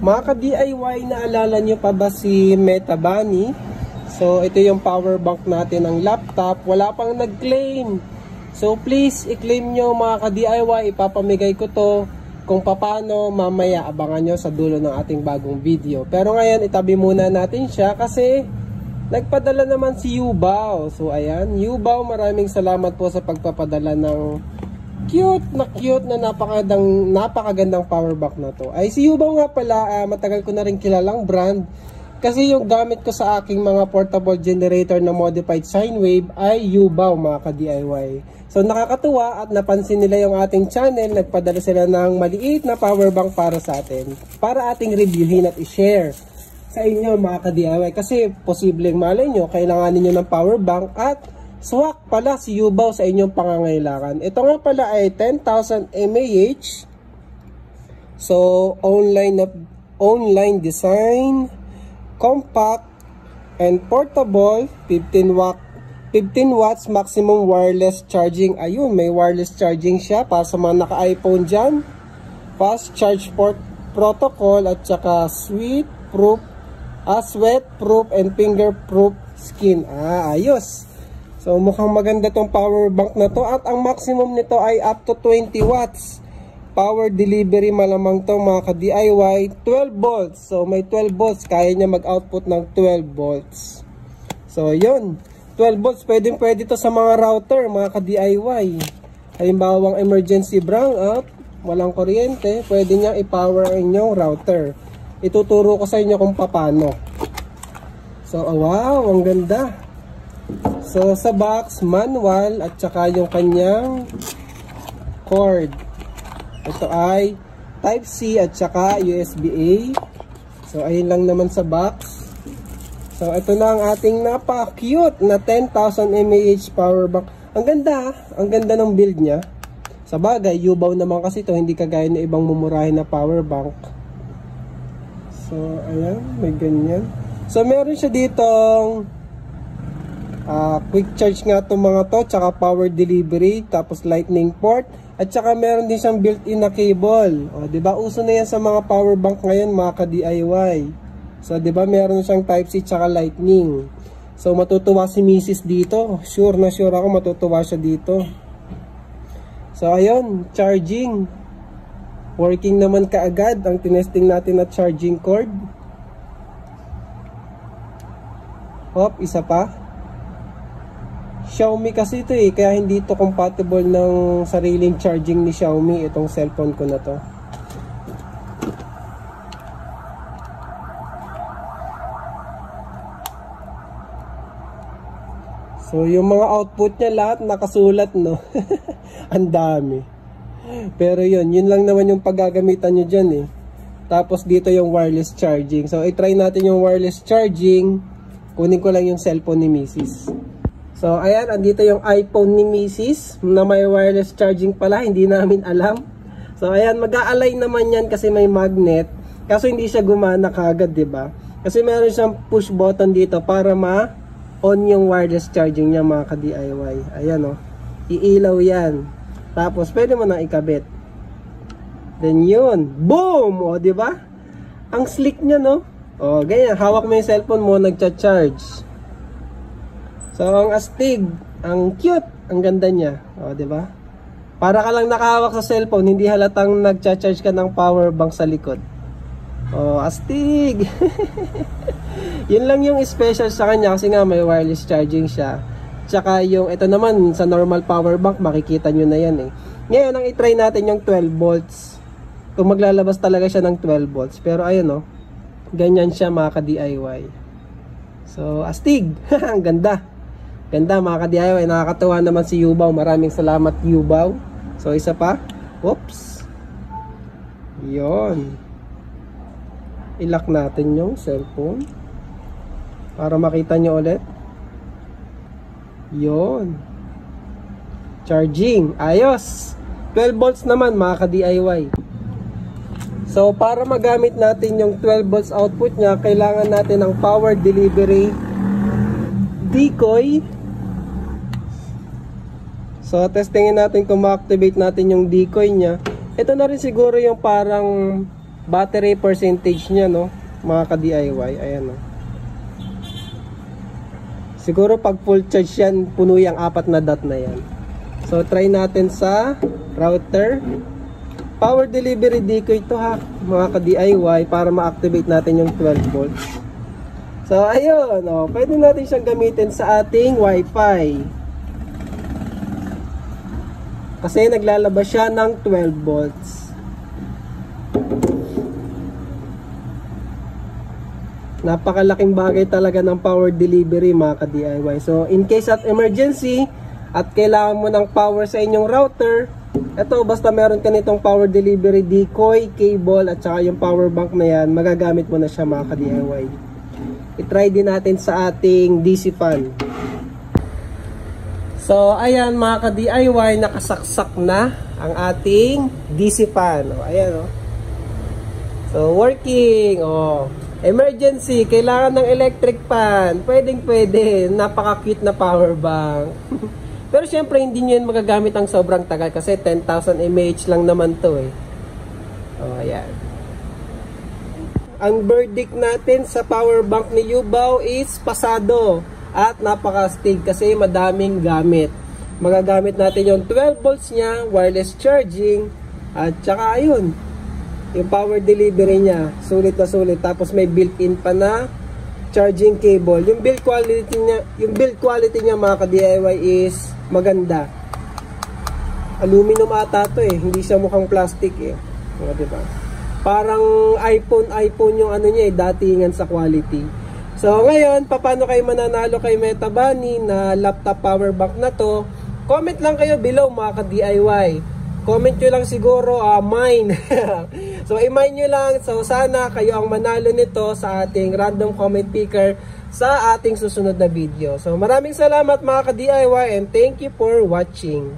Mga ka-DIY, naalala nyo pa ba si Meta Bunny? So, ito yung power bank natin ng laptop. Wala pang nag-claim. So, please, i-claim nyo mga ka-DIY. Ipapamigay ko to. Kung paano, mamaya abangan nyo sa dulo ng ating bagong video. Pero ngayon, itabi muna natin siya kasi nagpadala naman si Yubaw. So, ayan. Yubaw, maraming salamat po sa pagpapadala ng cute na napakagandang power bank na to. Ay, si Yubaw nga pala, matagal ko na rin kilalang brand. Kasi yung gamit ko sa aking mga portable generator na modified sine wave ay Yubaw mga ka-DIY. So nakakatuwa at napansin nila yung ating channel, nagpadala sila ng maliit na power bank para sa atin. Para ating reviewin at i-share sa inyo mga ka-DIY. Kasi posibleng malay nyo, kailangan niyo ng power bank at swak pala si Yubaw sa inyong pangangailangan. Ito nga pala ay 10,000 mAh. So online design, compact and portable, 15 watts maximum wireless charging. Ayun, may wireless charging siya para sa mga naka-iPhone dyan. Fast charge port protocol at saka sweat proof and fingerproof skin. Ayos. So mukhang maganda tong power bank na to at ang maximum nito ay up to 20 watts. Power delivery malamang to mga ka-DIY, 12 volts. So may 12 volts, kaya niya mag-output ng 12 volts. So yun, 12 volts, pwede to sa mga router mga ka-DIY. Halimbawang emergency brownout, walang kuryente, pwede niya i-power ang inyong router. Ituturo ko sa inyo kung paano. So wow, ang ganda. So sa box, manual at saka yung kanyang cord. Ito ay Type-C at saka USB-A. So ayun lang naman sa box. So ito na ang ating napaka-cute na 10,000 mAh power bank. Ang ganda ng build niya. Sa bagay, Yubaw naman kasi ito, hindi kagaya ng ibang mumurahin na power bank. So ayan, may ganyan. So meron siya ditong quick charge nga itong mga to, tsaka power delivery, tapos lightning port, at saka meron din siyang built-in na cable. O, diba? Uso na yan sa mga power bank ngayon, mga ka-DIY. So, diba? Meron siyang Type-C tsaka lightning. So, matutuwa si Mrs. dito. Sure na sure ako matutuwa siya dito. So, ayun, charging. Working naman kaagad ang tinesting natin na charging cord. Hop, isa pa. Xiaomi kasi ito kaya hindi ito compatible ng sariling charging ni Xiaomi itong cellphone ko na to. So yung mga output niya lahat nakasulat, no. Ang dami. Pero yun lang naman yung paggagamitan nyo dyan Tapos dito yung wireless charging. So i-try natin yung wireless charging. Kunin ko lang yung cellphone ni Mrs. So, ayan, andito yung iPhone ni Mrs. na may wireless charging pala, hindi namin alam. So, ayan, mag-a-align naman yan kasi may magnet. Kaso hindi siya gumana kagad, diba? Kasi meron siyang push button dito para ma-on yung wireless charging niya, mga ka-DIY. Ayan, iilaw yan. Tapos, pwede mo na ikabit. Then, yun. Boom! O, diba? Ang slick niya, no? O, ganyan. Hawak mo yung cellphone mo, nagcha-charge. So, ang astig, ang cute, ang ganda niya. O, diba? Para ka lang nakahawak sa cellphone, hindi halatang nagcha-charge ka ng power bank sa likod. O, astig! Yun lang yung special sa kanya kasi nga may wireless charging siya. Tsaka yung, ito naman, sa normal power bank, makikita nyo na yan Ngayon, ang itry natin yung 12 volts. Kung maglalabas talaga siya ng 12 volts. Pero ayun ganyan siya mga ka-DIY. So, astig! Ang ganda! Ganda mga ka-DIY, nakakatawa naman si Yubaw. Maraming salamat Yubaw. So isa pa. Oops. Yon. I-lock natin yung cellphone. Para makita nyo ulit. Yon. Charging. Ayos. 12 volts naman mga ka-DIY. So para magamit natin yung 12 volts output niya, kailangan natin ng power delivery decoy. So testingin natin kung ma-activate natin yung decoy niya. Ito na rin siguro yung parang battery percentage niya, no, mga ka-DIY. Ayan, no. Siguro pag full charge yan, puno yung 4 na dot na yan. So try natin sa router. Power delivery decoy ito, ha, mga ka-DIY, para ma-activate natin yung 12 volts. So ayun, oh, pwede natin siyang gamitin sa ating Wi-Fi. Kasi naglalabas siya ng 12 volts. Napakalaking bagay talaga ng power delivery, mga ka-DIY. So in case of emergency at kailangan mo ng power sa inyong router, ito, basta meron ka nitong power delivery decoy, cable, at saka yung power bank na yan, magagamit mo na siya, mga ka-DIY. I-try din natin sa ating DC fan. So ayan, mga ka-DIY, nakasaksak na ang ating DC fan. O, ayan, o. So working. O, emergency, kailangan ng electric fan, pwedeng pwede. Napaka-cute na power bank. Pero syempre hindi nyo yun magagamit ang sobrang tagal kasi 10,000 mAh lang naman to, eh. O, ayan. Ang verdict natin sa power bank ni Yubaw is pasado at napaka-astig kasi madaming gamit. Magagamit natin yung 12 volts niya, wireless charging, at saka ayun, yung power delivery niya, sulit na sulit. Tapos may built-in pa na charging cable. Yung build quality niya, mga ka-DIY, is maganda. Aluminum ata to, eh. Hindi siya mukhang plastic, eh. O, diba? Parang iPhone yung ano niya, eh, datingan sa quality. So ngayon, paano kayo mananalo kay Meta Bunny na laptop power bank na to? Comment lang kayo below, mga ka-DIY. Comment nyo lang siguro, mine. So i-mine nyo lang. So sana kayo ang manalo nito sa ating random comment picker sa ating susunod na video. So maraming salamat, mga ka-DIY, and thank you for watching.